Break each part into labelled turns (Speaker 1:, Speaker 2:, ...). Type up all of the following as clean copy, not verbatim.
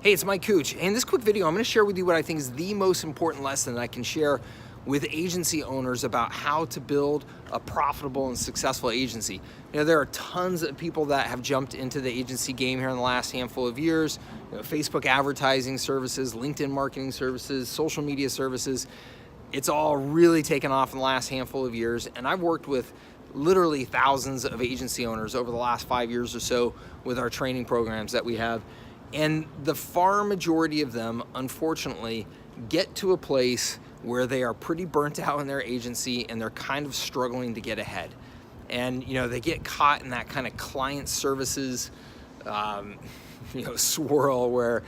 Speaker 1: Hey, it's Mike Cooch. In this quick video, I'm going to share with you what I think is the most important lesson that I can share with agency owners about how to build a profitable and successful agency. You know, there are tons of people that have jumped into the agency game here in the last handful of years. You know, Facebook advertising services, LinkedIn marketing services, social media services. It's all really taken off in the last handful of years. And I've worked with literally thousands of agency owners over the last 5 years or so with our training programs that we have. And the far majority of them, unfortunately, get to a place where they are pretty burnt out in their agency and they're kind of struggling to get ahead. And you know, they get caught in that kind of client services swirl where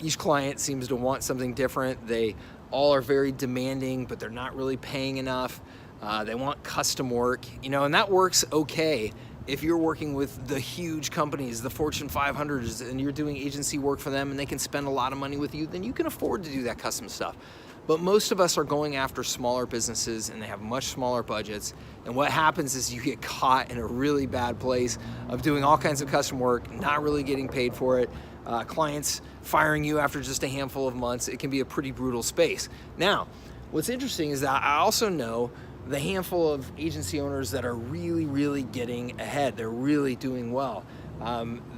Speaker 1: each client seems to want something different. They all are very demanding, but they're not really paying enough. They want custom work, and that works okay if you're working with the huge companies, the Fortune 500s, and you're doing agency work for them and they can spend a lot of money with you, then you can afford to do that custom stuff. But most of us are going after smaller businesses and they have much smaller budgets. And what happens is you get caught in a really bad place of doing all kinds of custom work, not really getting paid for it, clients firing you after just a handful of months. It can be a pretty brutal space. Now, what's interesting is that I also know the handful of agency owners that are really getting ahead. They're really doing well.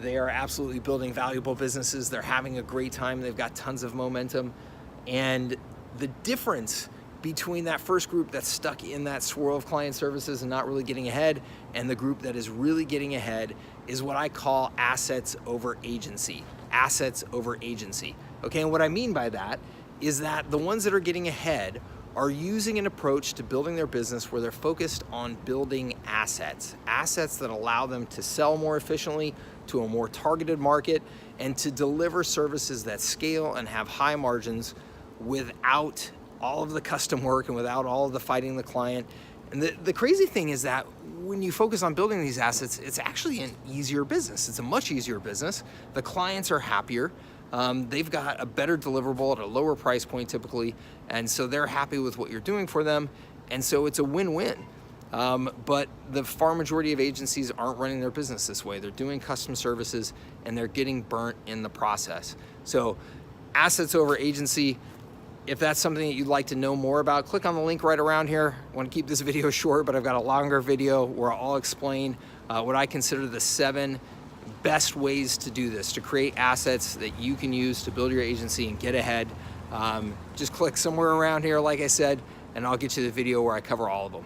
Speaker 1: They are absolutely building valuable businesses. They're having a great time. They've got tons of momentum. And the difference between that first group that's stuck in that swirl of client services and not really getting ahead and the group that is really getting ahead is what I call assets over agency. Assets over agency. Okay, and what I mean by that is that the ones that are getting ahead are using an approach to building their business where they're focused on building assets that allow them to sell more efficiently to a more targeted market and to deliver services that scale and have high margins without all of the custom work and without all of the fighting the client. And the crazy thing is that when you focus on building these assets, it's actually an easier business. It's a much easier business. The clients are happier. They've got a better deliverable at a lower price point typically, and so they're happy with what you're doing for them, and so it's a win-win. But the far majority of agencies aren't running their business this way. They're doing custom services and they're getting burnt in the process. So assets over agency, if that's something that you'd like to know more about, click on the link right around here. I want to keep this video short, but I've got a longer video where I'll explain what I consider the 7 best ways to do this, to create assets that you can use to build your agency and get ahead. Just click somewhere around here, like I said, and I'll get you the video where I cover all of them.